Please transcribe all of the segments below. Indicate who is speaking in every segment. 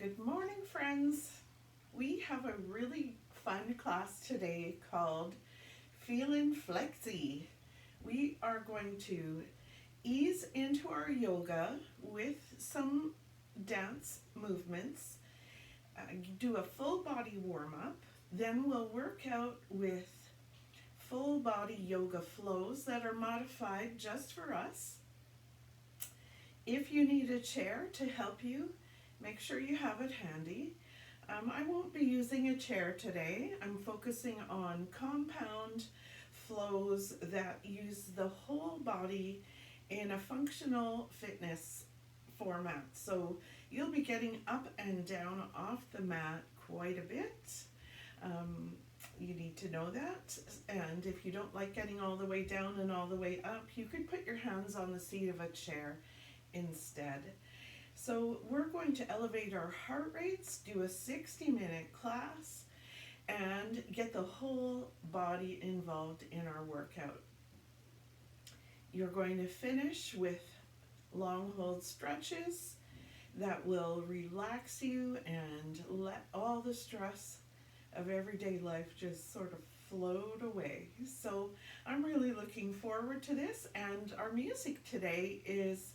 Speaker 1: Good morning, friends. We have a really fun class today called Feelin' Flexi. We are going to ease into our yoga with some dance movements, do a full body warm up, then we'll work out with full body yoga flows that are modified just for us. If you need a chair to help you, make sure you have it handy. I won't be using a chair today. I'm focusing on compound flows that use the whole body in a functional fitness format. So you'll be getting up and down off the mat quite a bit. You need to know that. And if you don't like getting all the way down and all the way up, you could put your hands on the seat of a chair instead. So we're going to elevate our heart rates, do a 60-minute class, and get the whole body involved in our workout. You're going to finish with long hold stretches that will relax you and let all the stress of everyday life just sort of float away. So I'm really looking forward to this, and our music today is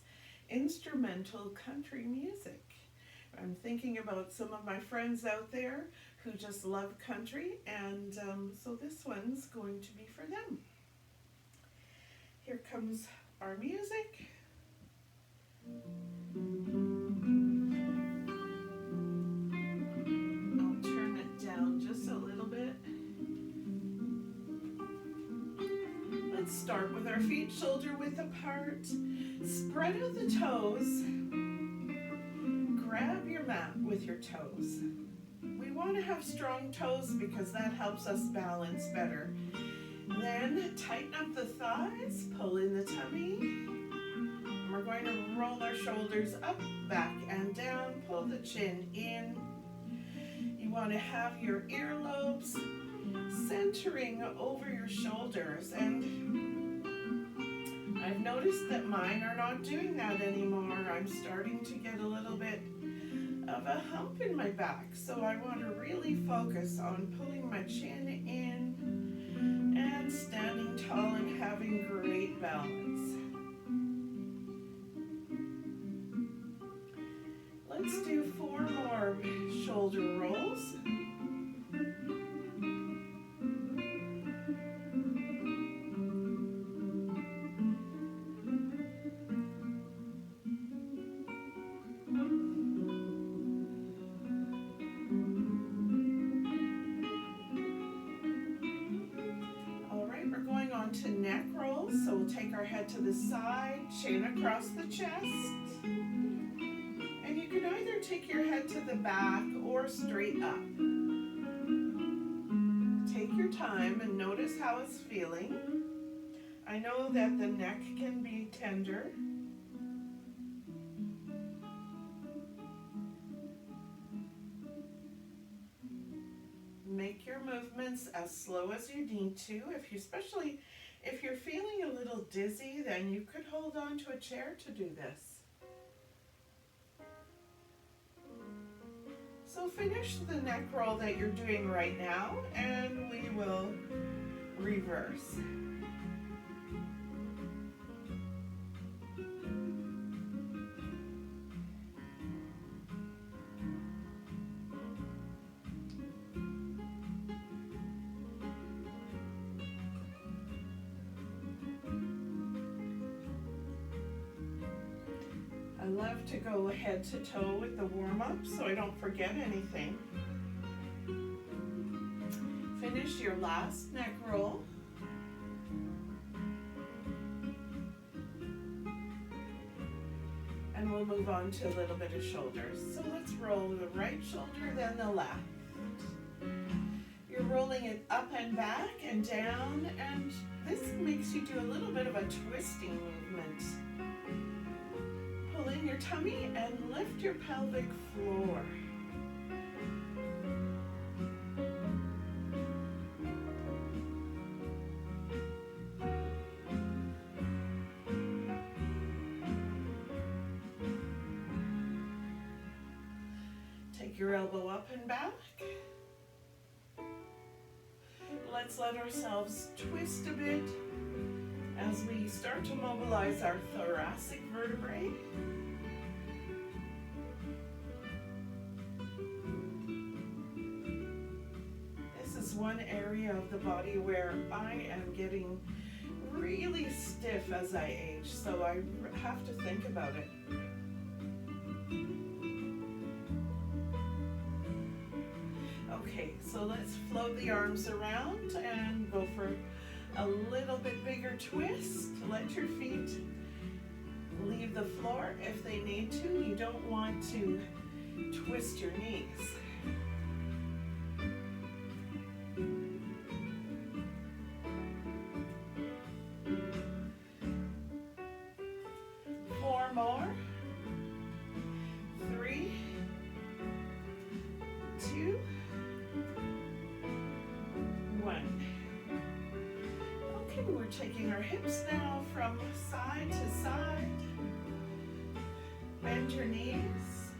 Speaker 1: instrumental country music. I'm thinking about some of my friends out there who just love country, and so this one's going to be for them. Here comes our music. I'll turn it down just a little bit. Let's start with our feet shoulder width apart. Spread out the toes. Grab your mat with your toes. We want to have strong toes because that helps us balance better. Then tighten up the thighs, pull in the tummy. And we're going to roll our shoulders up, back, and down. Pull the chin in. You want to have your earlobes centering over your shoulders, and I've noticed that mine are not doing that anymore. I'm starting to get a little bit of a hump in my back, so I want to really focus on pulling my chin in and standing tall and having great balance. Let's do 4 more shoulder rolls. To neck rolls, so we'll take our head to the side, chin across the chest, and you can either take your head to the back or straight up. Take your time and notice how it's feeling. I know that the neck can be tender. Make your movements as slow as you need to. Especially if you're feeling a little dizzy, then you could hold on to a chair to do this. So finish the neck roll that you're doing right now, and we will reverse. I love to go head to toe with the warm-up so I don't forget anything. Finish your last neck roll. And we'll move on to a little bit of shoulders. So let's roll the right shoulder, then the left. You're rolling it up and back and down, and this makes you do a little bit of a twisting movement. Pull in your tummy and lift your pelvic floor. Take your elbow up and back. Let's let ourselves twist a bit as we start to mobilize our thoracic vertebrae. This is one area of the body where I am getting really stiff as I age, so I have to think about it. Okay, so let's float the arms around and go for a little bit bigger twist. Let your feet leave the floor if they need to. You don't want to twist your knees. Four more. 3, 2, 1. Okay, we're taking our hips now from side to side. Bend your knees.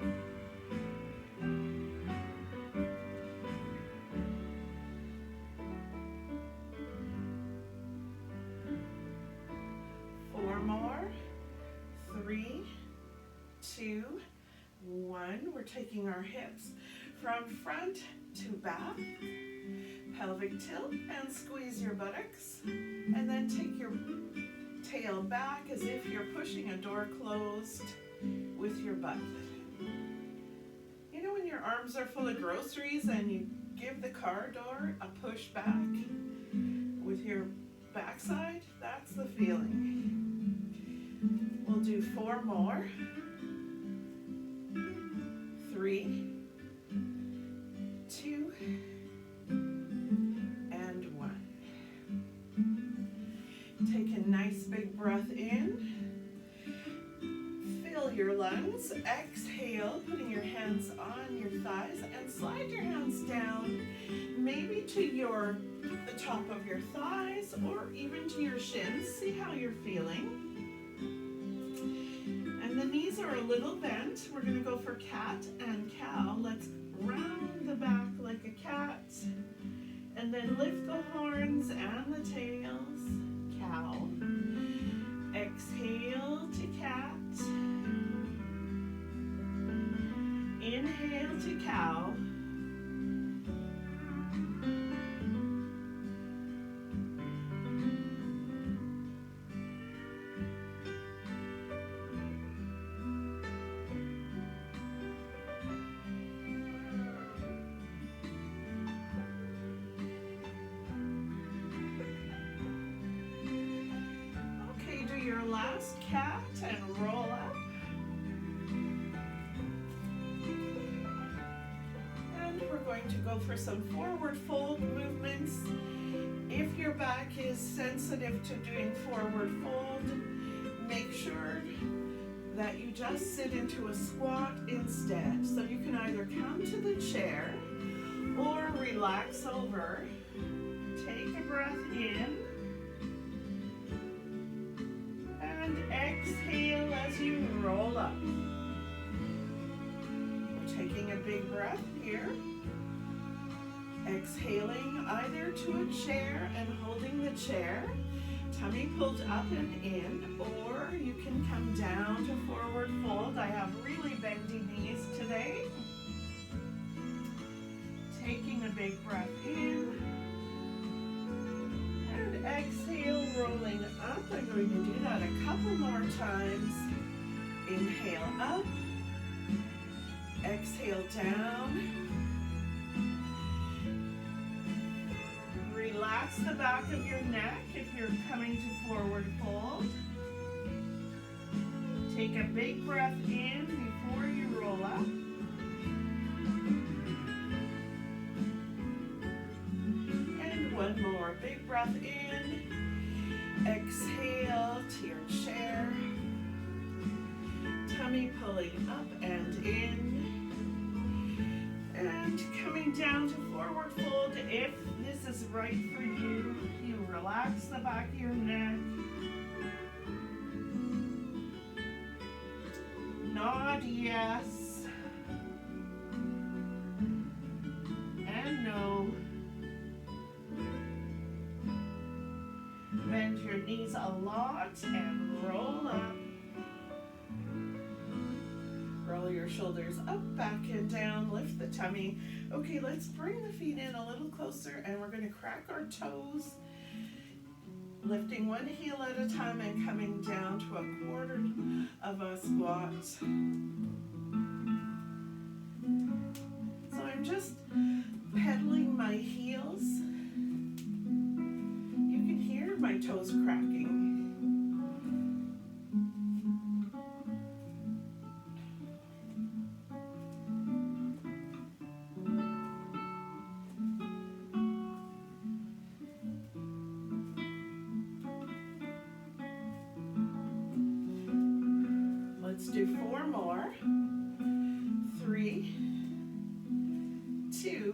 Speaker 1: Four more. 3, 2, 1. We're taking our hips from front to back. Pelvic tilt and squeeze your buttocks. And then take your tail back as if you're pushing a door closed with your butt. You know when your arms are full of groceries and you give the car door a push back with your backside? That's the feeling. We'll do 4 more. 3, 2, and 1. Take a nice big breath in. Fill your lungs. Exhale, putting your hands on your thighs and slide your hands down, maybe to the top of your thighs or even to your shins. See how you're feeling. And the knees are a little bent. We're going to go for cat and cow. Let's round the back like a cat. And then lift the horns and the tails. Cow. Exhale to cat. Inhale to cow. Your last cat and roll up. And we're going to go for some forward fold movements. If your back is sensitive to doing forward fold, make sure that you just sit into a squat instead. So you can either come to the chair or relax over. Take a breath in. And exhale as you roll up. We're taking a big breath here. Exhaling either to a chair and holding the chair. Tummy pulled up and in, or you can come down to forward fold. I have really bendy knees today. Taking a big breath in. And exhale, rolling up. I'm going to do that a couple more times. Inhale up. Exhale down. Relax the back of your neck if you're coming to forward fold. Take a big breath in before you roll up. And one more big breath in. Exhale to your chair. Tummy pulling up and in. And coming down to forward fold. If this is right for you, you relax the back of your neck. Nod yes. a lot and roll up. Roll your shoulders up, back, and down. Lift the tummy. Okay, let's bring the feet in a little closer, and we're going to crack our toes. Lifting one heel at a time and coming down to a quarter of a squat. So I'm just pedaling my heels. You can hear my toes cracking. Let's do 4 more. 3, 2,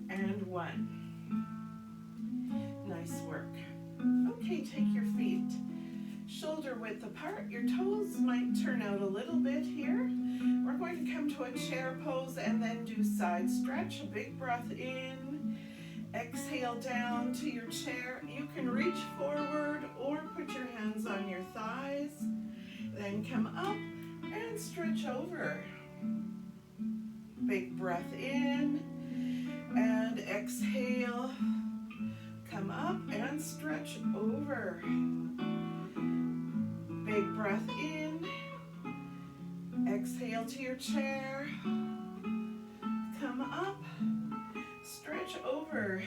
Speaker 1: and 1. Nice work. Okay, take your feet shoulder width apart. Your toes might turn out a little bit here. We're going to come to a chair pose and then do side stretch. A big breath in. Exhale down to your chair. You can reach forward or put your hands on your thighs. Then come up and stretch over. Big breath in and exhale. Come up and stretch over. Big breath in. Exhale to your chair. Come up. Stretch over.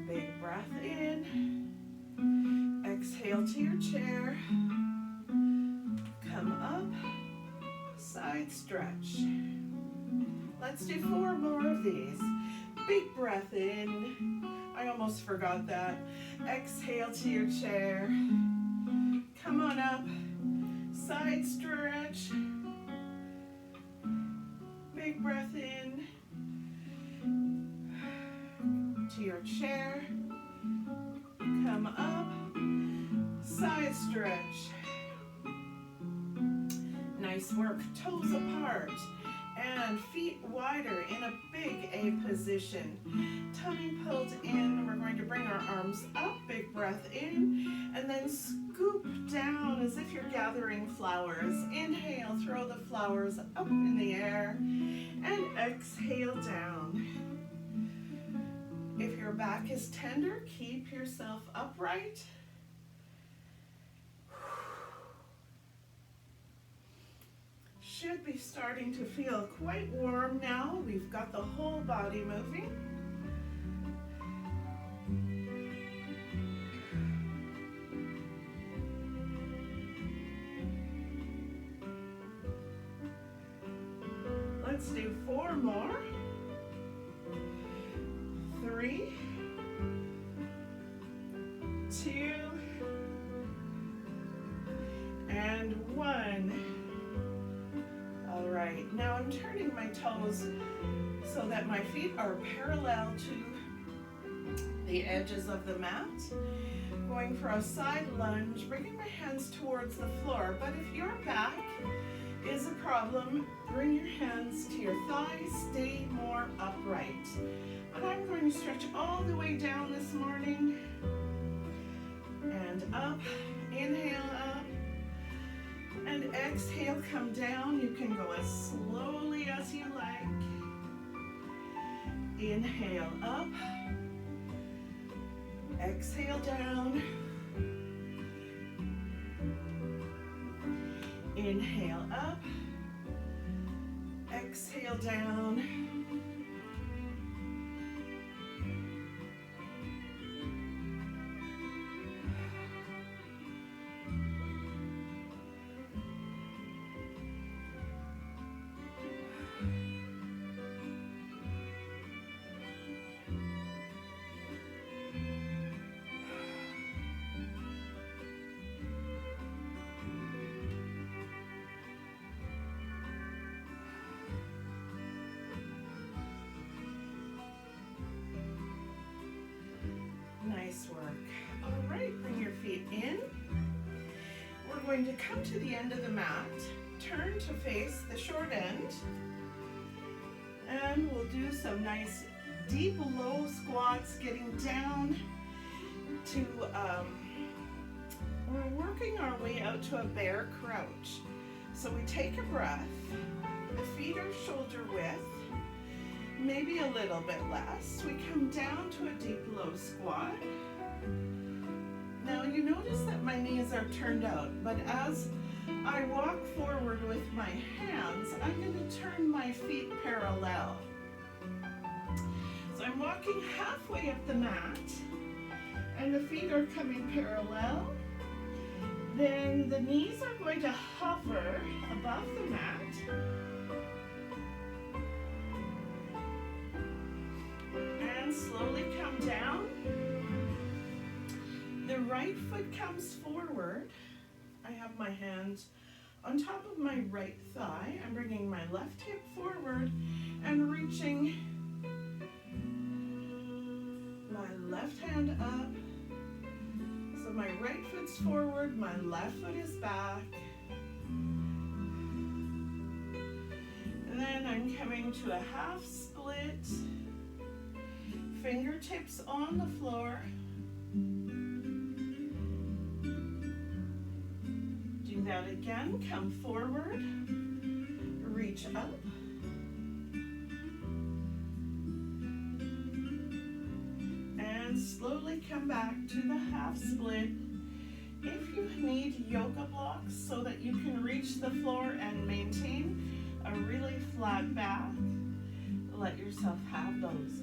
Speaker 1: Big breath in. Exhale to your chair. Come up. Side stretch. Let's do 4 more of these. Big breath in. I almost forgot that. Exhale to your chair. Come on up. Side stretch. Big breath in. To your chair. Come up. Side stretch. Nice work. Toes apart. And feet wider in a big A position. Tummy pulled in. We're going to bring our arms up. Big breath in. And then scoop down as if you're gathering flowers. Inhale, throw the flowers up in the air. And exhale down. If your back is tender, keep yourself upright. Should be starting to feel quite warm now. We've got the whole body moving. Let's do 4 more. 3, 2, and 1. All right, now I'm turning my toes so that my feet are parallel to the edges of the mat. Going for a side lunge, bringing my hands towards the floor. But if your back is a problem, bring your hands to your thighs, stay more upright. And I'm going to stretch all the way down this morning. And up, inhale up. And exhale, come down. You can go as slowly as you like. Inhale up. Exhale down. Inhale up. Exhale down. Nice work. All right, bring your feet in. We're going to come to the end of the mat, turn to face the short end, and we'll do some nice deep low squats, getting down to, we're working our way out to a bear crouch. So we take a breath, the feet are shoulder width, maybe a little bit less. We come down to a deep low squat. Now you notice that my knees are turned out, but as I walk forward with my hands, I'm going to turn my feet parallel. So I'm walking halfway up the mat, and the feet are coming parallel. Then the knees are going to hover above the mat. And slowly come down. The right foot comes forward. I have my hand on top of my right thigh. I'm bringing my left hip forward and reaching my left hand up. So my right foot's forward, my left foot is back. And then I'm coming to a half split. Fingertips on the floor. Do that again. Come forward. Reach up. And slowly come back to the half split. If you need yoga blocks so that you can reach the floor and maintain a really flat back, let yourself have those.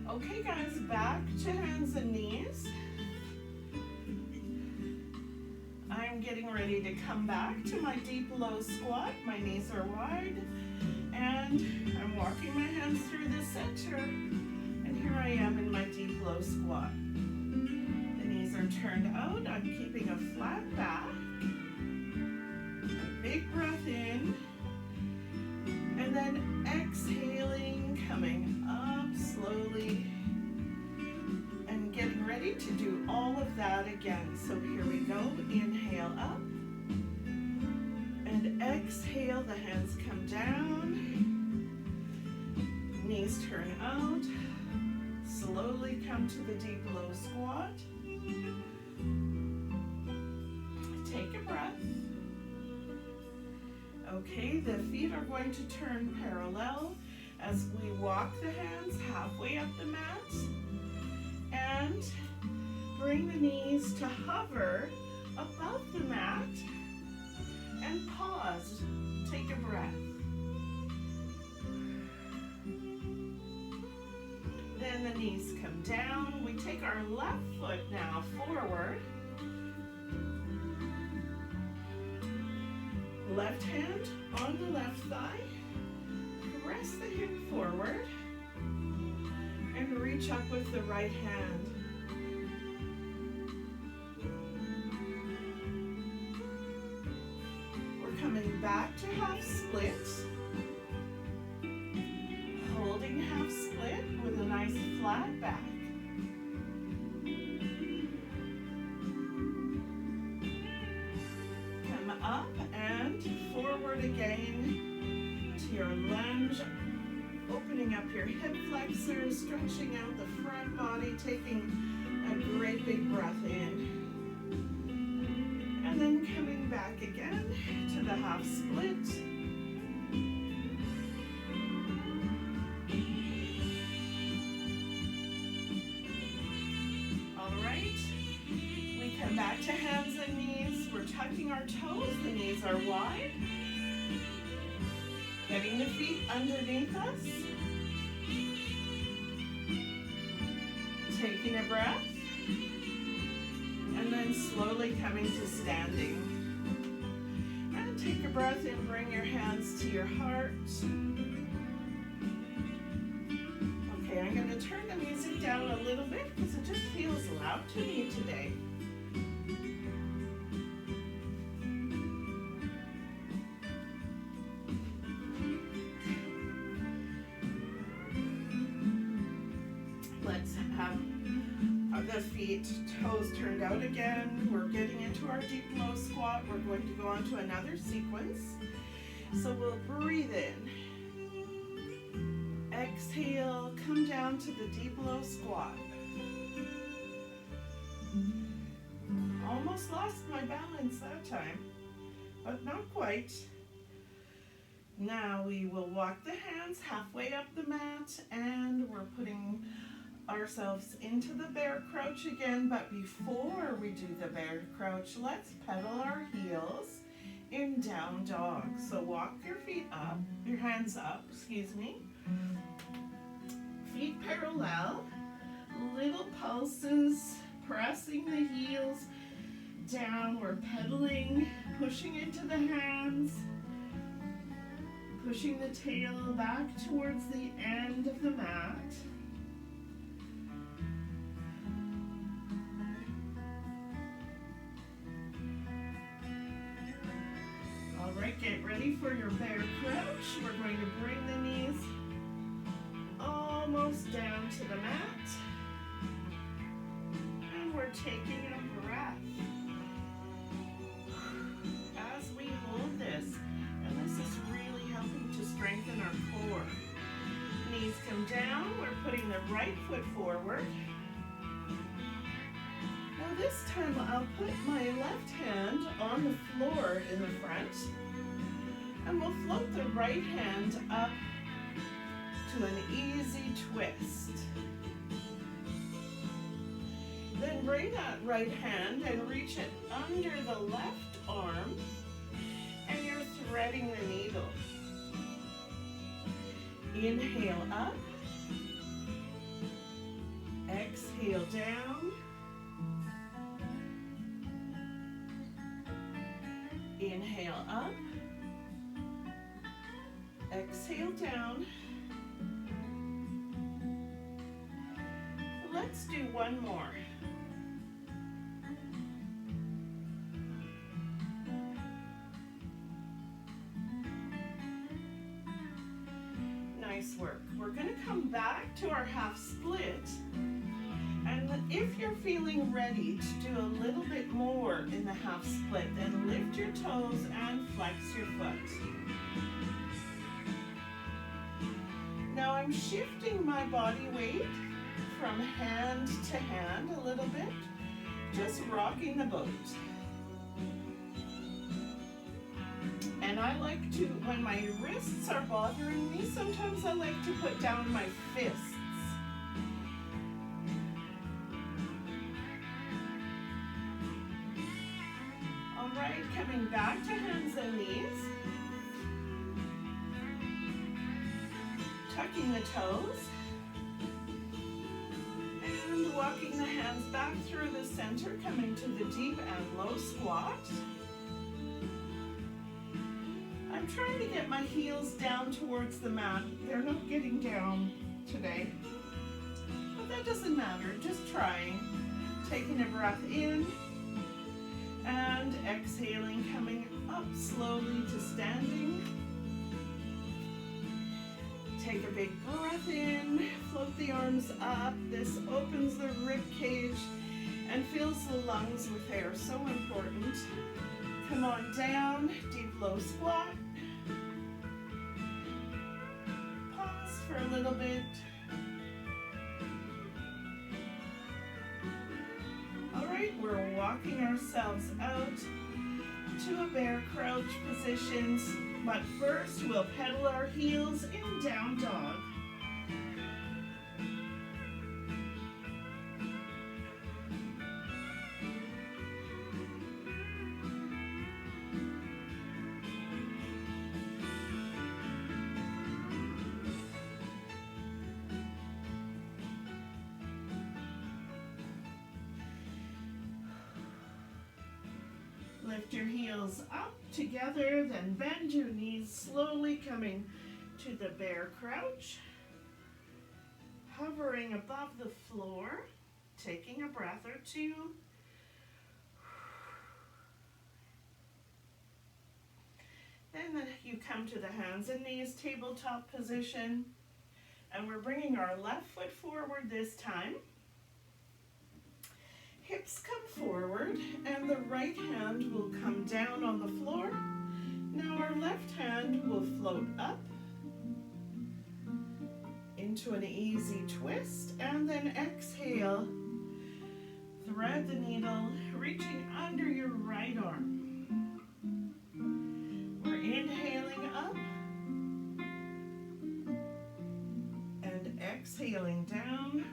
Speaker 1: Okay guys, back to hands and knees. I'm getting ready to come back to my deep low squat. My knees are wide and I'm walking my hands through the center. And here I am in my deep low squat. The knees are turned out. I'm keeping a flat back. A big breath in. And then exhaling, coming up slowly. And getting ready to do all of that again. So here we go. Inhale up. And exhale, the hands come down. Knees turn out. Slowly come to the deep low squat. Take a breath. Okay, the feet are going to turn parallel as we walk the hands halfway up the mat. And bring the knees to hover above the mat. And pause. Take a breath. Then the knees come down. We take our left foot now forward. Left hand on the left thigh. Press the hip forward. And reach up with the right hand. We're coming back to half split. Holding half split with a nice flat back. Come up and forward again to your lunge, opening up your hip flexors, stretching out the front body, taking a great big breath in. And then coming back again to the half split. Back to hands and knees. We're tucking our toes. The knees are wide. Getting the feet underneath us. Taking a breath. And then slowly coming to standing. And take a breath and bring your hands to your heart. Okay, I'm going to turn the music down a little bit because it just feels loud to me today. The feet, toes turned out again. We're getting into our deep low squat. We're going to go on to another sequence. So we'll breathe in. Exhale, come down to the deep low squat. Almost lost my balance that time, but not quite. Now we will walk the hands halfway up the mat, and we're putting ourselves into the bear crouch again. But before we do the bear crouch, let's pedal our heels in down dog. So walk your feet up, your hands up, excuse me. Feet parallel, little pulses, pressing the heels down. We're pedaling, pushing into the hands, pushing the tail back towards the end of the mat. All right, get ready for your bear crouch. We're going to bring the knees almost down to the mat. And we're taking a breath as we hold this. And this is really helping to strengthen our core. Knees come down. We're putting the right foot forward. Now this time I'll put my left hand on the floor in the front, and we'll float the right hand up to an easy twist. Then bring that right hand and reach it under the left arm, and you're threading the needle. Inhale up, exhale down, inhale up, exhale down. Let's do one more. Nice work. We're going to come back to our half split. And if you're feeling ready to do a little bit more in the half split, then lift your toes and flex your foot. Now I'm shifting my body weight from hand to hand a little bit, just rocking the boat. And I like to, when my wrists are bothering me, sometimes I like to put down my fists. All right, coming back to hands and knees. Tucking the toes. And walking the hands back through the center, coming to the deep and low squat. I'm trying to get my heels down towards the mat. They're not getting down today, but that doesn't matter, just trying. Taking a breath in and exhaling, coming up slowly to standing. Take a big breath in, float the arms up. This opens the rib cage and fills the lungs with air, so important. Come on down, deep low squat. Pause for a little bit. All right, we're walking ourselves out to a bear crouch position, but first we'll pedal our heels in down dog. Lift your heels up together, then bend your knees slowly, coming to the bear crouch. Hovering above the floor, taking a breath or two. Then you come to the hands and knees tabletop position, and we're bringing our left foot forward this time. Hips come forward, and the right hand will come down on the floor. Now our left hand will float up into an easy twist, and then exhale. Thread the needle, reaching under your right arm. We're inhaling up and exhaling down.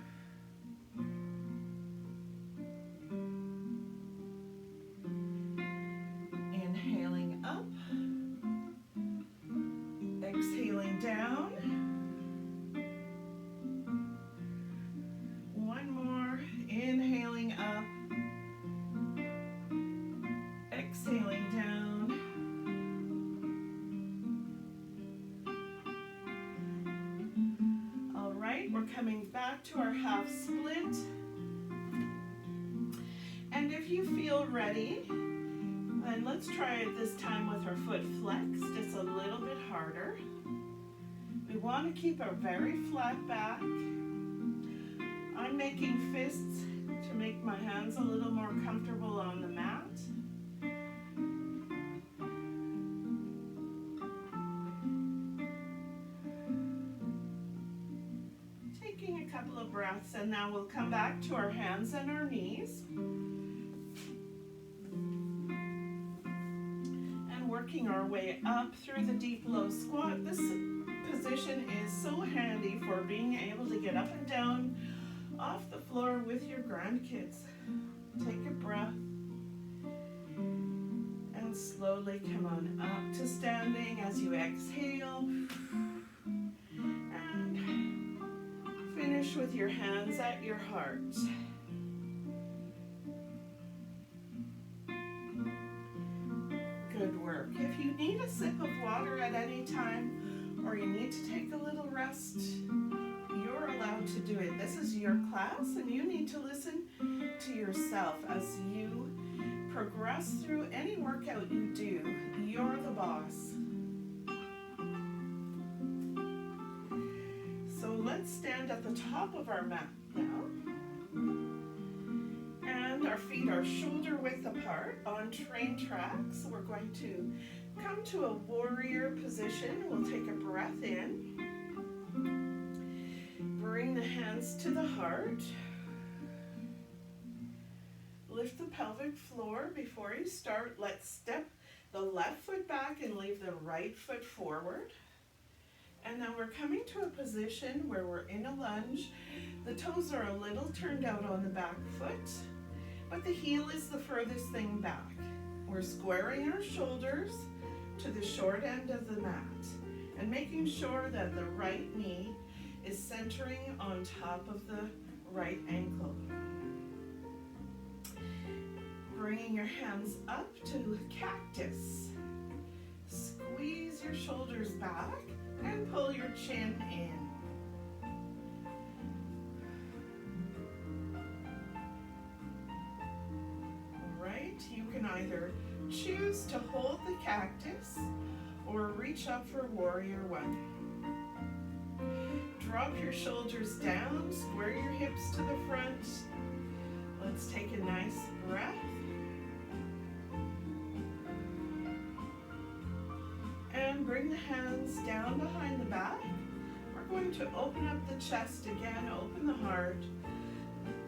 Speaker 1: Inhaling up, exhaling down. One more, inhaling up, exhaling down. All right, we're coming back to our half split. And if you feel ready, then let's try it this time with our foot flexed. It's a little bit harder. We want to keep a very flat back. I'm making fists to make my hands a little more comfortable on the mat. Taking a couple of breaths, and now we'll come back to our hands and our knees. And working our way up through the deep low squat. This position is so handy for being able to get up and down off the floor with your grandkids. Take a breath and slowly come on up to standing as you exhale. And finish with your hands at your heart. Good work. If you need a sip of water at any time, or you need to take a little rest, you're allowed to do it. This is your class, and you need to listen to yourself as you progress through any workout you do. You're the boss. So let's stand at the top of our mat now. And our feet are shoulder width apart on train tracks. We're going to come to a warrior position. We'll take a breath in. Bring the hands to the heart. Lift the pelvic floor. Before you start, let's step the left foot back and leave the right foot forward. And now we're coming to a position where we're in a lunge. The toes are a little turned out on the back foot, but the heel is the furthest thing back. We're squaring our shoulders to the short end of the mat and making sure that the right knee is centering on top of the right ankle. Bringing your hands up to cactus. Squeeze your shoulders back and pull your chin in. All right, you can either choose to hold the cactus or reach up for warrior one. Drop your shoulders down, square your hips to the front. Let's take a nice breath. And bring the hands down behind the back. We're going to open up the chest again, open the heart,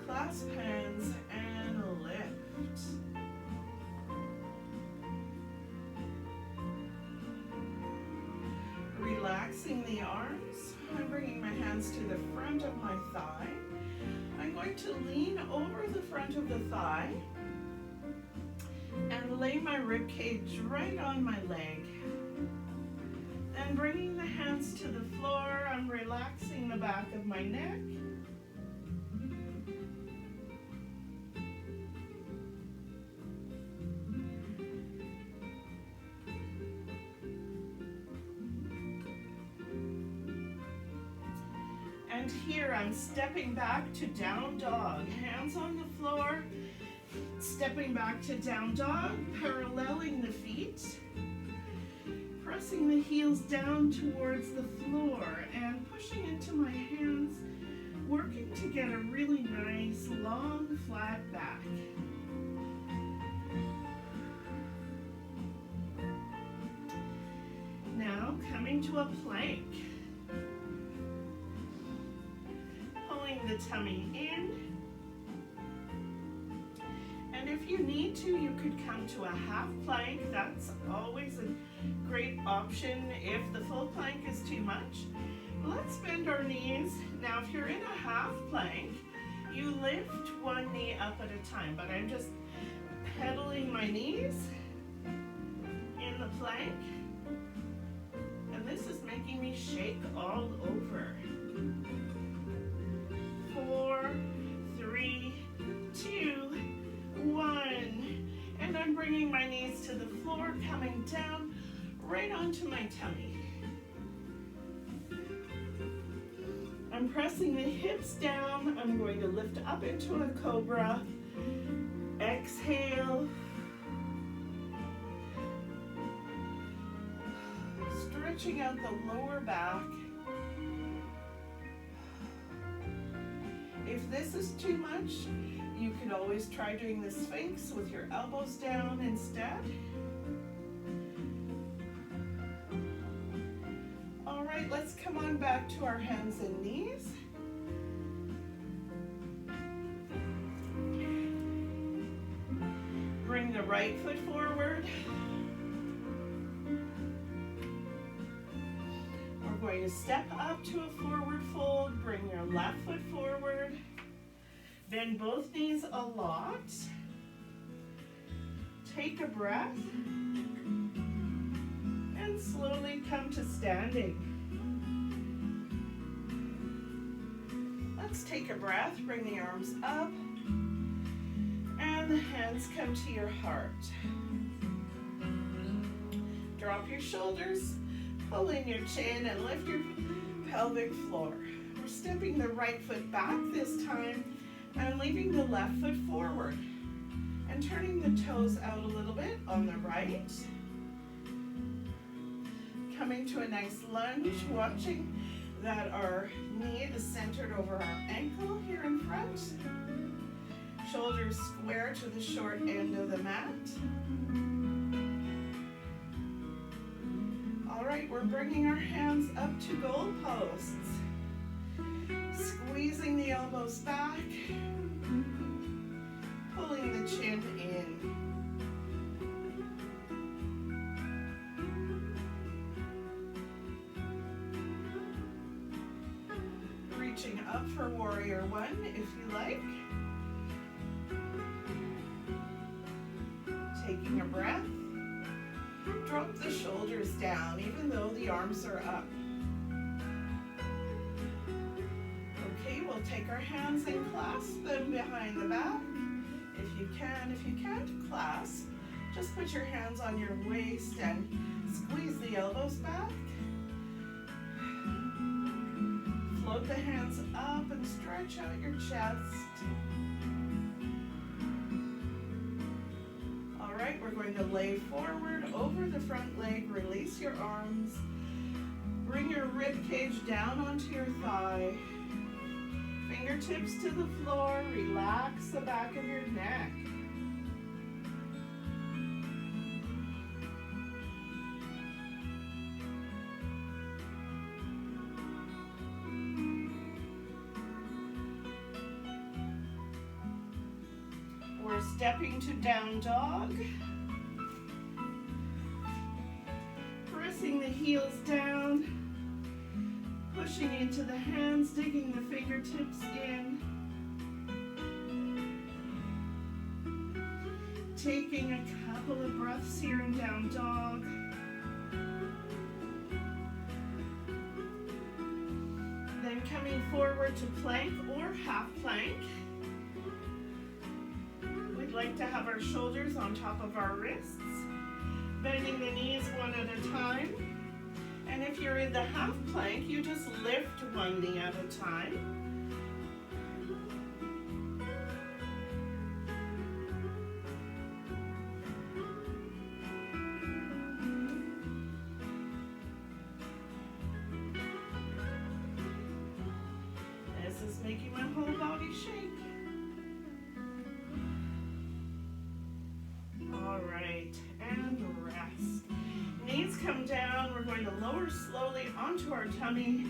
Speaker 1: clasp hands, and lift. Relaxing the arms. I'm bringing my hands to the front of my thigh. I'm going to lean over the front of the thigh and lay my rib cage right on my leg. And bringing the hands to the floor, I'm relaxing the back of my neck. And here I'm stepping back to down dog. Hands on the floor, stepping back to down dog, paralleling the feet. Pressing the heels down towards the floor and pushing into my hands, working to get a really nice, long, flat back. Now coming to a plank. Pulling the tummy in If you need to, you could come to a half plank. That's always a great option if the full plank is too much. Let's bend our knees. Now, if you're in a half plank, you lift one knee up at a time, but I'm just pedaling my knees in the plank, and this is making me shake all over. 4, 3, 2, 1, and I'm bringing my knees to the floor, coming down right onto my tummy. I'm pressing the hips down. I'm going to lift up into a cobra. Exhale. Stretching out the lower back. If this is too much, you can always try doing the Sphinx with your elbows down instead. All right, let's come on back to our hands and knees. Bring the right foot forward. We're going to step up to a forward fold. Bring your left foot forward. Bend both knees a lot. Take a breath. And slowly come to standing. Let's take a breath. Bring the arms up. And the hands come to your heart. Drop your shoulders. Pull in your chin and lift your pelvic floor. We're stepping the right foot back this time and leaving the left foot forward. And turning the toes out a little bit on the right. Coming to a nice lunge, watching that our knee is centered over our ankle here in front. Shoulders square to the short end of the mat. All right, we're bringing our hands up to goal posts. Squeezing the elbows back. Pulling the chin in. Reaching up for warrior one if you like. Taking a breath. Drop the shoulders down even though the arms are up. Okay, we'll take our hands and clasp them behind the back. If you can. If you can't clasp, just put your hands on your waist and squeeze the elbows back. Float the hands up and stretch out your chest. All right, we're going to lay forward over the front leg. Release your arms. Bring your rib cage down onto your thigh. Fingertips to the floor. Relax the back of your neck. We're stepping to down dog. Pressing the heels down. Pushing into the hands, digging the fingertips in. Taking a couple of breaths here in down dog. Then coming forward to plank or half plank. We'd like to have our shoulders on top of our wrists. Bending the knees one at a time. And if you're in the half plank, you just lift one knee at a time. This is making my whole body shake. All right, and rest. Knees come down. We're going to lower slowly onto our tummy.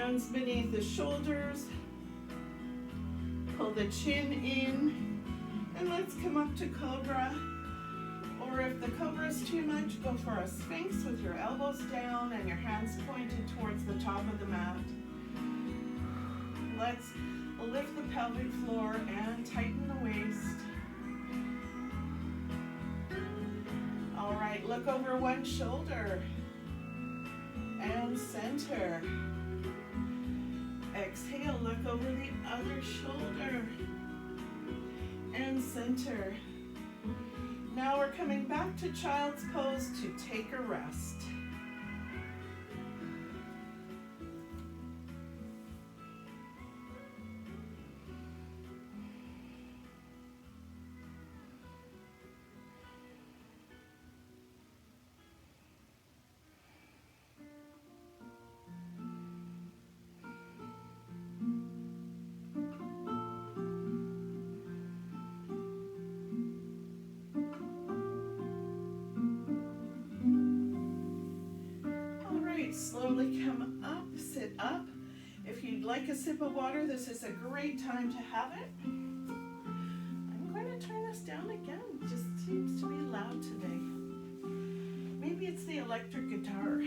Speaker 1: Hands beneath the shoulders. Pull the chin in. And let's come up to Cobra. Or if the Cobra is too much, go for a Sphinx with your elbows down and your hands pointed towards the top of the mat. Let's lift the pelvic floor and tighten the waist. All right, look over one shoulder and center. Exhale, look over the other shoulder and center. Now we're coming back to child's pose to take a rest. Slowly come up, sit up. If you'd like a sip of water, this is a great time to have it. I'm going to turn this down again. It just seems to be loud today. Maybe it's the electric guitar.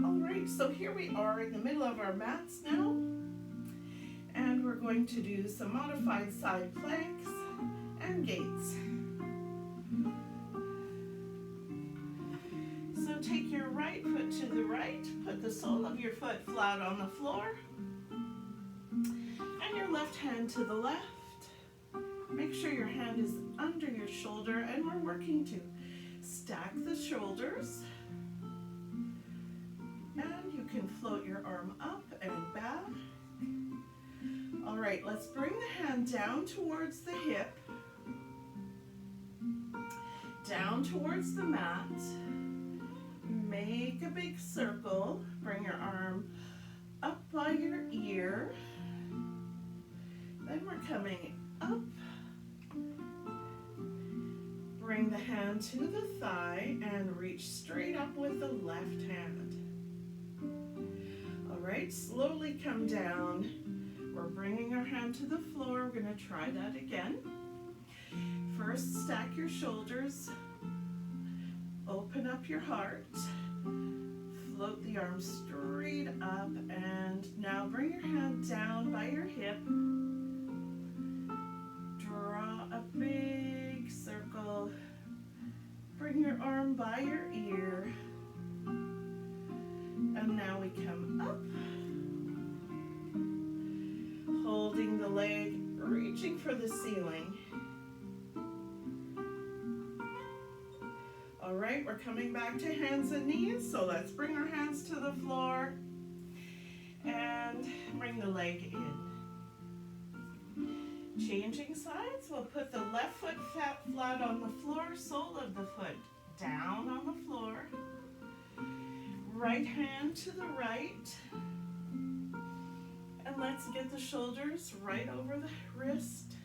Speaker 1: All right, so here we are in the middle of our mats now. And we're going to do some modified side planks and gates. Take your right foot to the right, put the sole of your foot flat on the floor, and your left hand to the left. Make sure your hand is under your shoulder, and we're working to stack the shoulders. And you can float your arm up and back. All right, let's bring the hand down towards the hip, down towards the mat. Make a big circle. Bring your arm up by your ear. Then we're coming up. Bring the hand to the thigh and reach straight up with the left hand. All right, slowly come down. We're bringing our hand to the floor. We're going to try that again. First, stack your shoulders. Open up your heart. Float the arms straight up, and now bring your hand down by your hip. Draw a big circle. Bring your arm by your ear. And now we come up. Holding the leg, reaching for the ceiling. All right, we're coming back to hands and knees, so let's bring our hands to the floor and bring the leg in. Changing sides, we'll put the left foot flat on the floor, sole of the foot down on the floor. Right hand to the right. And let's get the shoulders right over the wrist.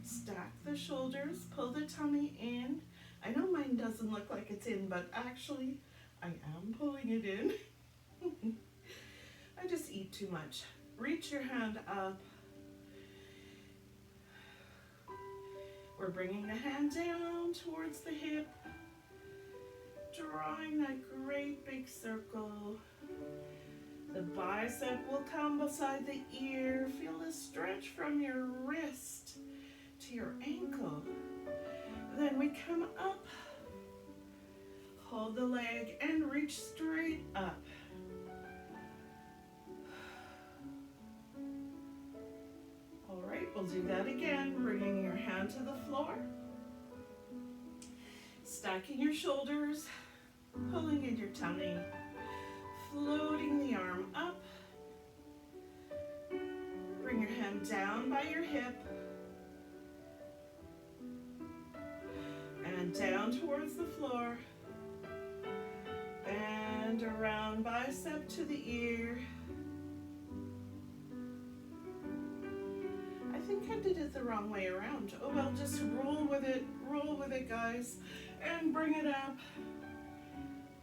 Speaker 1: Stack the shoulders, pull the tummy in. I know mine doesn't look like it's in, but actually I am pulling it in. I just eat too much. Reach your hand up. We're bringing the hand down towards the hip, drawing that great big circle. The bicep will come beside the ear. Feel the stretch from your wrist to your ankle. Then we come up, hold the leg and reach straight up. All right, we'll do that again, bringing your hand to the floor, stacking your shoulders, pulling in your tummy, floating the arm up. Bring your hand down by your hip, and down towards the floor, and around bicep to the ear. I think I did it the wrong way around. Oh well, just roll with it guys, and bring it up.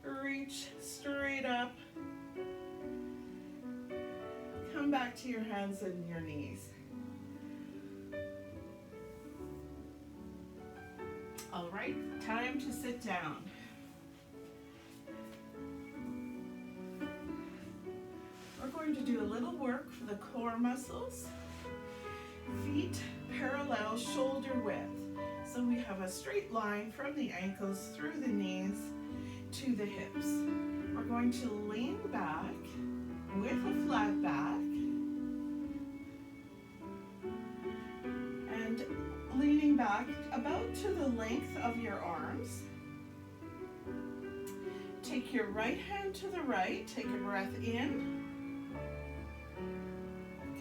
Speaker 1: Reach straight up. come back to your hands and your knees. All right, time to sit down. We're going to do a little work for the core muscles. Feet parallel shoulder width. So we have a straight line from the ankles through the knees to the hips. We're going to lean back with a flat back and leaning back about to the length of your arms. Take your right hand to the right, take a breath in.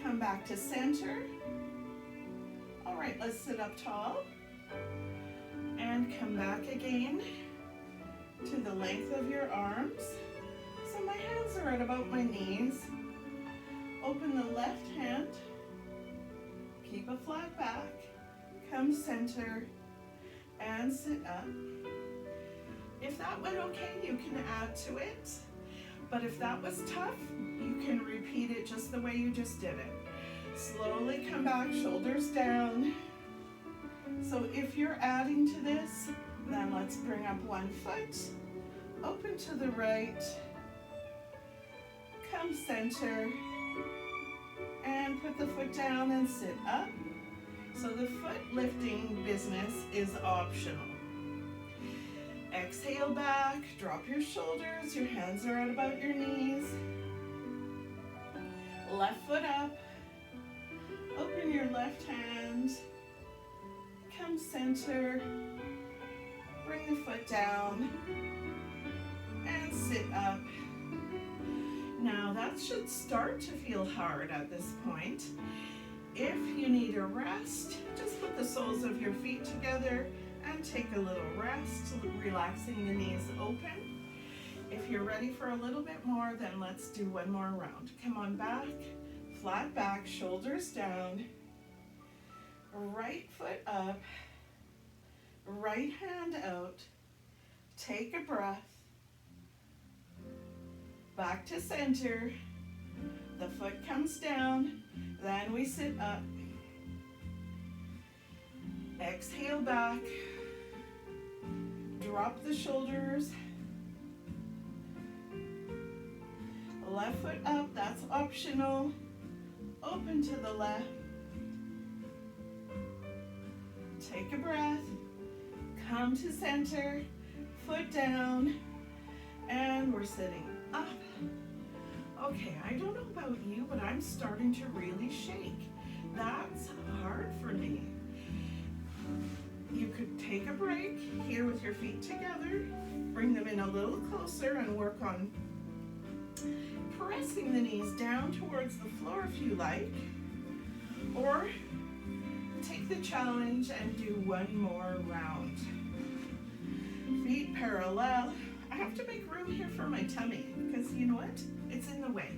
Speaker 1: Come back to center. All right, let's sit up tall. And come back again to the length of your arms. So my hands are at about my knees. Open the left hand. Keep a flat back. Come center and sit up. If that went okay, you can add to it. But if that was tough, you can repeat it just the way you just did it. Slowly come back, shoulders down. So if you're adding to this, then let's bring up one foot, open to the right, come center, and put the foot down and sit up. So the foot lifting business is optional. Exhale back, drop your shoulders, your hands are at about your knees. Left foot up, open your left hand, come center, bring the foot down, and sit up. Now that should start to feel hard at this point. If you need a rest, just put the soles of your feet together and take a little rest, relaxing the knees open. If you're ready for a little bit more, then let's do one more round. Come on back, flat back, shoulders down, right foot up, right hand out, take a breath, back to center, the foot comes down, then we sit up, exhale back, drop the shoulders, left foot up, that's optional, open to the left, take a breath, come to center, foot down, and we're sitting up. Okay, I don't know about you, but I'm starting to really shake. That's hard for me. You could take a break here with your feet together, bring them in a little closer and work on pressing the knees down towards the floor if you like, or take the challenge and do one more round. Feet parallel. I have to make room here for my tummy because you know what? It's in the way.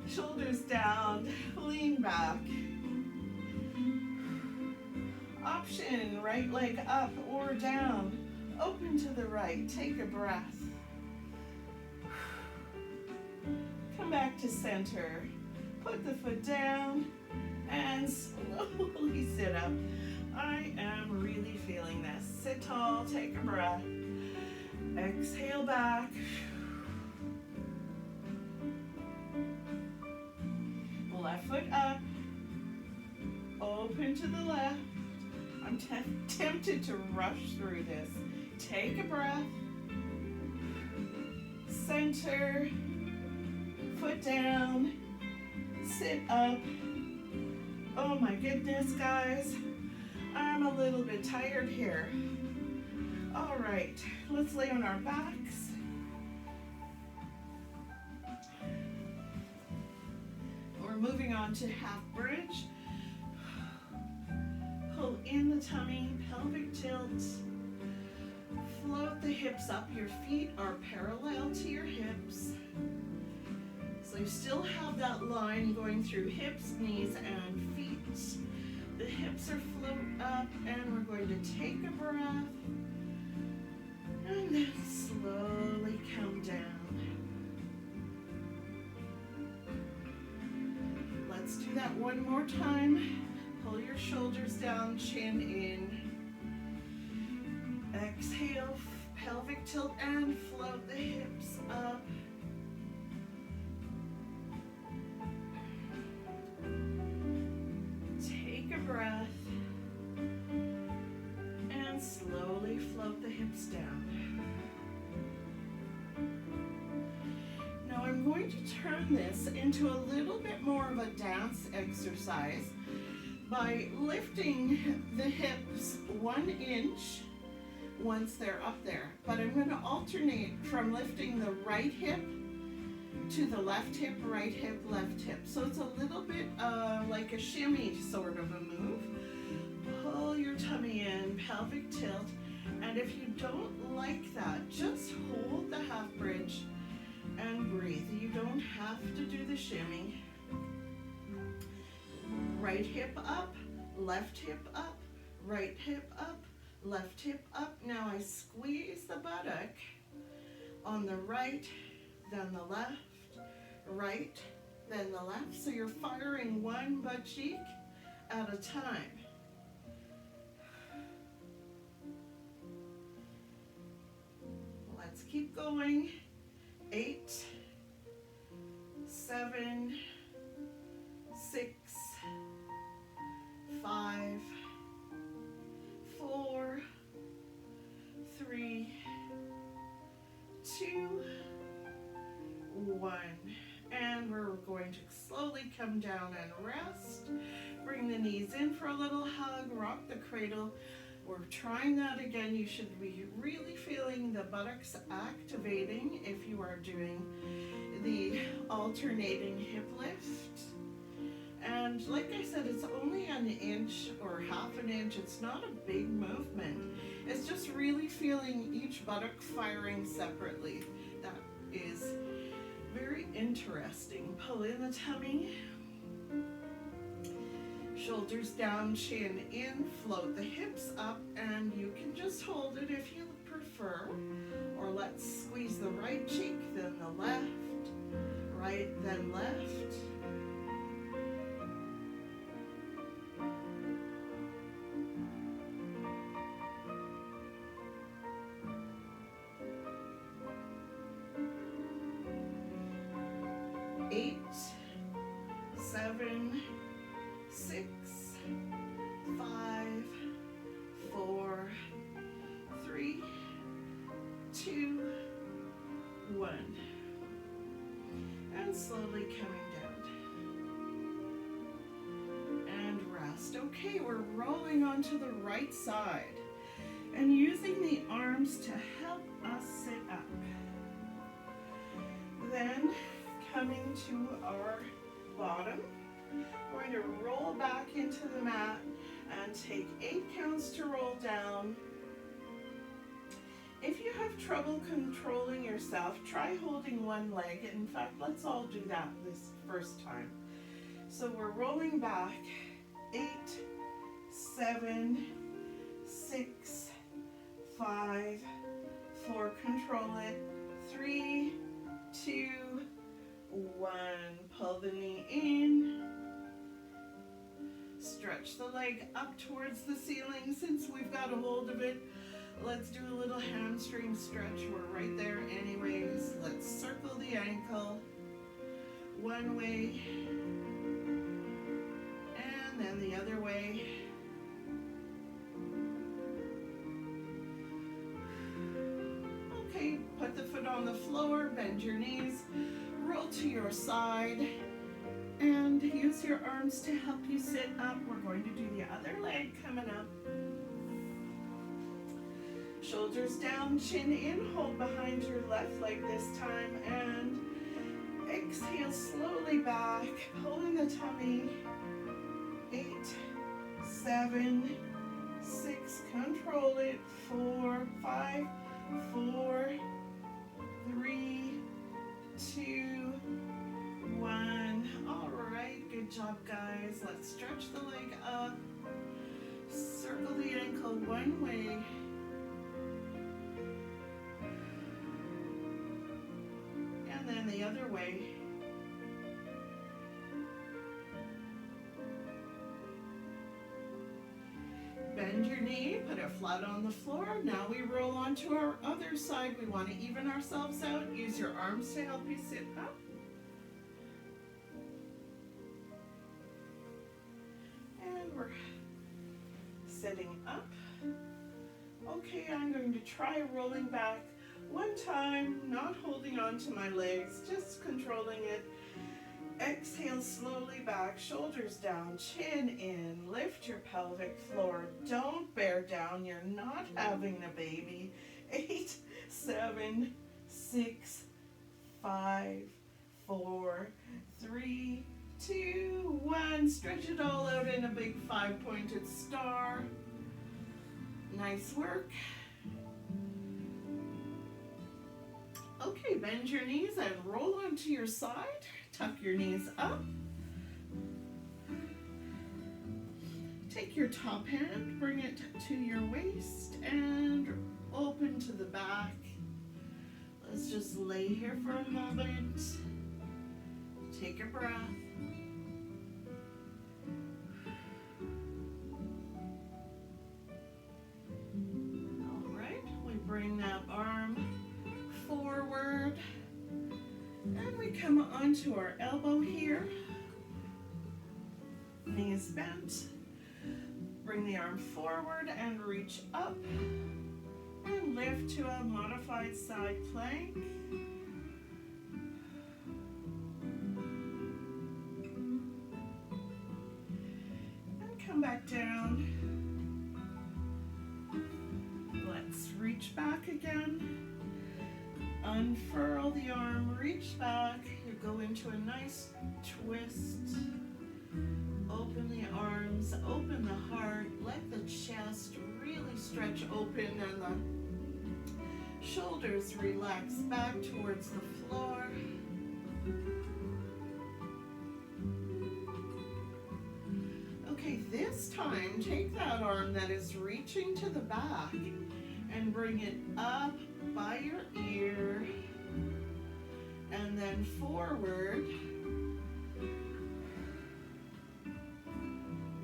Speaker 1: Shoulders down, lean back. Option, right leg up or down. Open to the right, take a breath. Come back to center. Put the foot down and slowly sit up. I am really feeling this. Sit tall, take a breath. Exhale back. Left foot up. Open to the left. I'm tempted to rush through this. Take a breath. Center. Foot down. Sit up. Oh my goodness, guys. I'm a little bit tired here. All right, let's lay on our backs. We're moving on to half bridge. Pull in the tummy, pelvic tilt. Float the hips up. Your feet are parallel to your hips. So you still have that line going through hips, knees, and feet. The hips are float up, and we're going to take a breath, and then slowly come down. that one more time. Pull your shoulders down, chin in. Exhale, pelvic tilt and float the hips up. Take a breath and slowly float the hips down. Now I'm going to turn this into a little bit more of a dance exercise by lifting the hips 1 inch once they're up there. But I'm going to alternate from lifting the right hip to the left hip, right hip, left hip. So it's a little bit like a shimmy sort of a move. Pull your tummy in, pelvic tilt. And if you don't like that, just hold the half bridge and breathe. You don't have to do the shimmy. Right hip up, left hip up, right hip up, left hip up. Now I squeeze the buttock on the right, then the left, right, then the left. So you're firing one butt cheek at a time. Let's keep going. 8, 7, 6, 5, 4, 3, 2, 1. And we're going to slowly come down and rest. Bring the knees in for a little hug, rock the cradle. We're trying that again. You should be really feeling the buttocks activating if you are doing the alternating hip lift. And like I said, it's only an inch or half an inch. It's not a big movement. It's just really feeling each buttock firing separately. That is very interesting. Pull in the tummy. Shoulders down, chin in, float the hips up, and you can just hold it if you prefer. Or let's squeeze the right cheek, then the left, right, then left. Eight, 7, 6, 5, 4, 3, 2, 1. And slowly coming down. And rest. Okay, we're rolling onto the right side and using the arms to help us sit up. Then coming to our bottom. We're going to roll back into the mat and take 8 counts to roll down. If you have trouble controlling yourself, try holding one leg. In fact, let's all do that this first time. So we're rolling back. 8, 7, 6, 5, 4, control it. 3, 2, 1. Pull the knee in. Stretch the leg up towards the ceiling. Since we've got a hold of it, let's do a little hamstring stretch. We're right there anyways. Let's circle the ankle one way and then the other way. Okay, put the foot on the floor, bend your knees, roll to your side, and use your arms to help you sit up. We're going to do the other leg coming up. Shoulders down, chin in, hold behind your left leg this time, and exhale slowly back, pulling the tummy. 8, 7, 6, control it. 4, 5, 4, 3, 2, 1. All right, good job, guys. Let's stretch the leg up. Circle the ankle one way. And then the other way. bend your knee, put it flat on the floor. Now we roll onto our other side. We want to even ourselves out. Use your arms to help you sit up. And we're sitting up. Okay, I'm going to try rolling back one time, not holding on to my legs, just controlling it. Exhale slowly back, shoulders down, chin in, lift your pelvic floor. Don't bear down, you're not having a baby. 8, 7, 6, 5, 4, 3, 2, 1. Stretch it all out in a big 5-pointed star. Nice work. Okay, bend your knees and roll onto your side. Tuck your knees up. Take your top hand, bring it to your waist, and open to the back. Let's just lay here for a moment. Take a breath. All right, we bring that arm forward. And we come onto our elbow here, knees bent, bring the arm forward and reach up, and lift to a modified side plank. And come back down. Let's reach back again. Unfurl the arm, reach back, you go into a nice twist. Open the arms, open the heart, let the chest really stretch open and the shoulders relax back towards the floor. Okay, this time take that arm that is reaching to the back and bring it up by your ear and then forward.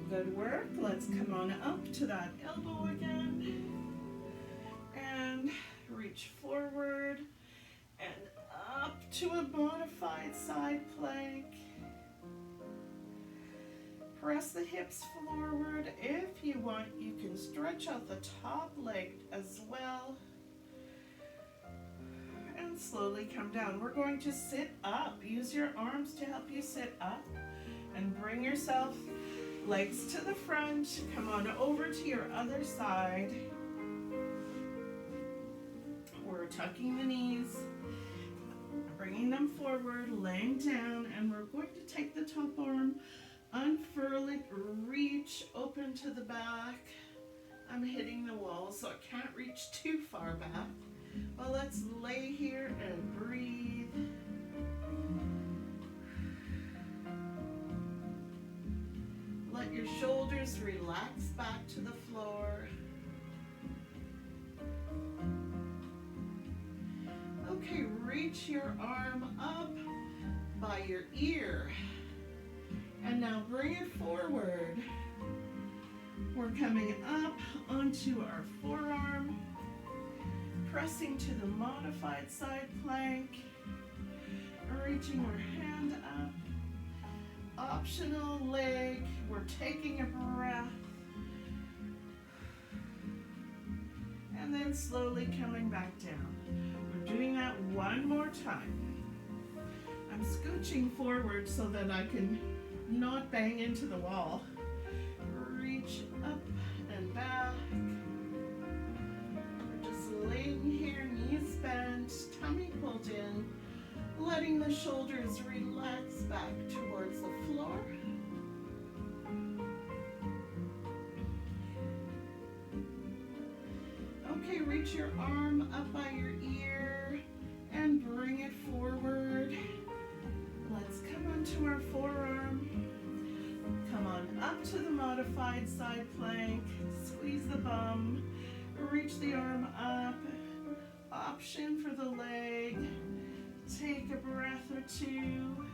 Speaker 1: Good work. Let's come on up to that elbow again and reach forward and up to a modified side plank. Press the hips forward. If you want, you can stretch out the top leg as well. And slowly come down. We're going to sit up. Use your arms to help you sit up. And bring yourself legs to the front. Come on over to your other side. We're tucking the knees, bringing them forward, laying down, and we're going to take the top arm, unfurl it, reach open to the back. I'm hitting the wall, so I can't reach too far back. Well, let's lay here and breathe. Let your shoulders relax back to the floor. Okay, reach your arm up by your ear. And now bring it forward. We're coming up onto our forearm, pressing to the modified side plank, reaching our hand up. Optional leg, we're taking a breath. And then slowly coming back down. We're doing that one more time. I'm scooching forward so that I can not bang into the wall. Reach up and back. We're just laying here, knees bent, tummy pulled in, letting the shoulders relax back towards the floor. Okay, reach your arm up by your ear and bring it forward. Let's come onto our forearm. Come on up to the modified side plank. Squeeze the bum. Reach the arm up. Option for the leg. Take a breath or two.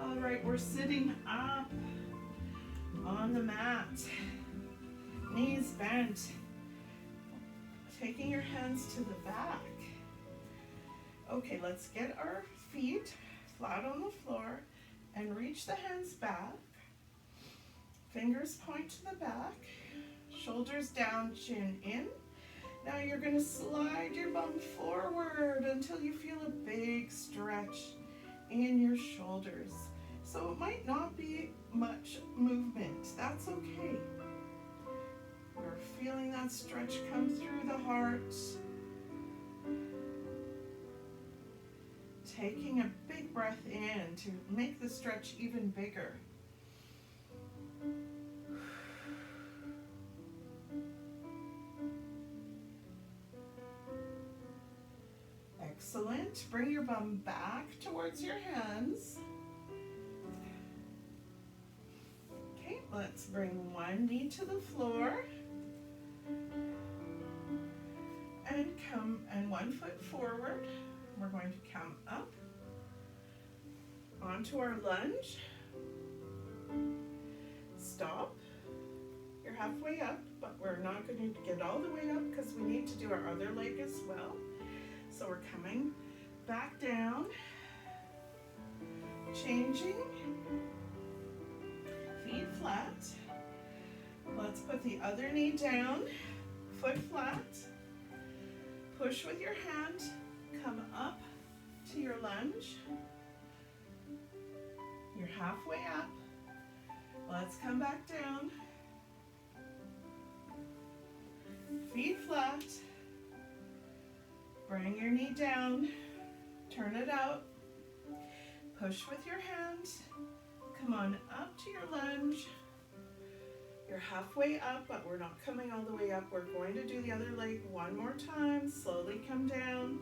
Speaker 1: All right, we're sitting up. on the mat, knees bent, taking your hands to the back. Okay, let's get our feet flat on the floor and reach the hands back. Fingers point to the back, shoulders down, chin in. Now you're going to slide your bum forward until you feel a big stretch in your shoulders. So it might not be much movement. That's okay. We're feeling that stretch come through the heart. Taking a big breath in to make the stretch even bigger. Excellent. Bring your bum back towards your hands. Okay, let's bring one knee to the floor. And one foot forward. We're going to come up onto our lunge. Stop. You're halfway up, but we're not going to get all the way up because we need to do our other leg as well. So we're coming back down, changing, feet flat. Let's put the other knee down, foot flat. Push with your hand, come up to your lunge. You're halfway up. Let's come back down. Feet flat. Bring your knee down. Turn it out. Push with your hand. Come on up to your lunge. You're halfway up, but we're not coming all the way up. We're going to do the other leg one more time. Slowly come down.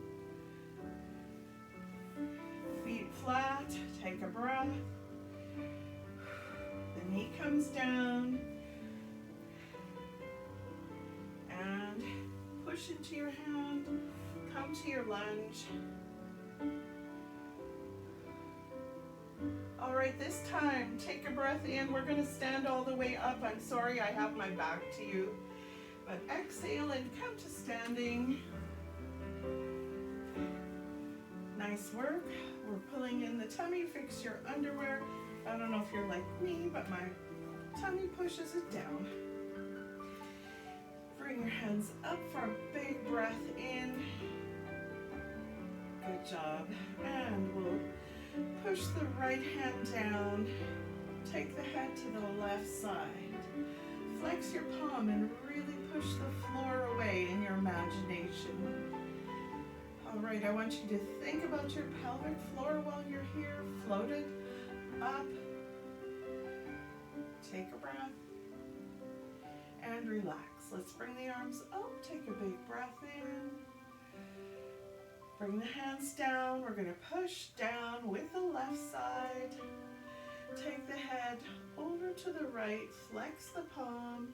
Speaker 1: Feet flat. Take a breath. The knee comes down. And push into your hand. Come to your lunge. All right, this time, take a breath in. We're going to stand all the way up. I'm sorry I have my back to you. But exhale and come to standing. Nice work. We're pulling in the tummy. Fix your underwear. I don't know if you're like me, but my tummy pushes it down. Bring your hands up for a big breath in. Good job. And we'll push the right hand down. Take the head to the left side. Flex your palm and really push the floor away in your imagination. All right, I want you to think about your pelvic floor while you're here. Float it up. Take a breath. And relax. Let's bring the arms up. Take a big breath in. Bring the hands down. We're going to push down with the left side. Take the head over to the right. Flex the palm.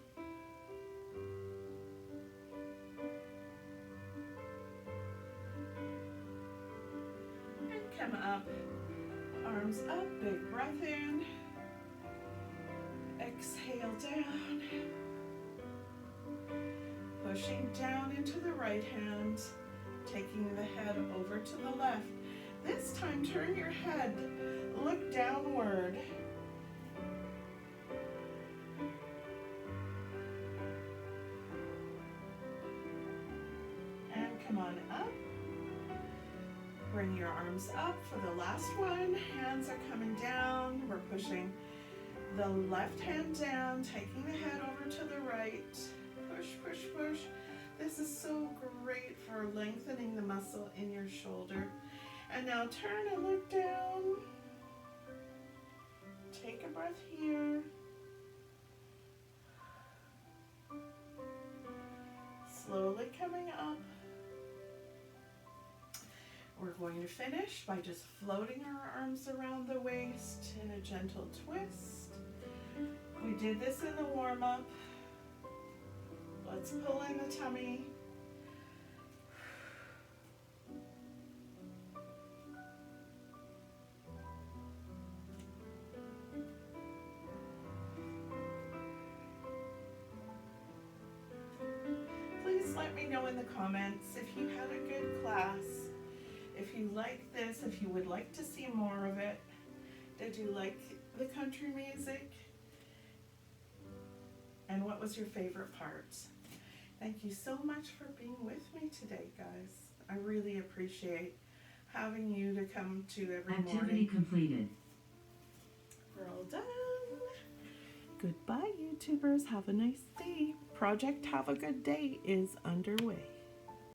Speaker 1: And come up. Arms up. Big breath in. Exhale down. Pushing down into the right hand. Taking the head over to the left. This time, turn your head, look downward. And come on up. Bring your arms up for the last one. Hands are coming down. We're pushing the left hand down, taking the head over to the right. Push, push, push. This is so great for lengthening the muscle in your shoulder. And now turn and look down. Take a breath here. Slowly coming up. We're going to finish by just floating our arms around the waist in a gentle twist. We did this in the warm-up. Let's pull in the tummy. know in the comments if you had a good class, if you like this, if you would like to see more of it. Did you like the country music? And what was your favorite parts? Thank you so much for being with me today, guys. I really appreciate having you to come to every morning.
Speaker 2: Activity completed.
Speaker 1: We're all done. Goodbye, YouTubers. Have a nice day. Project Have a Good Day is underway.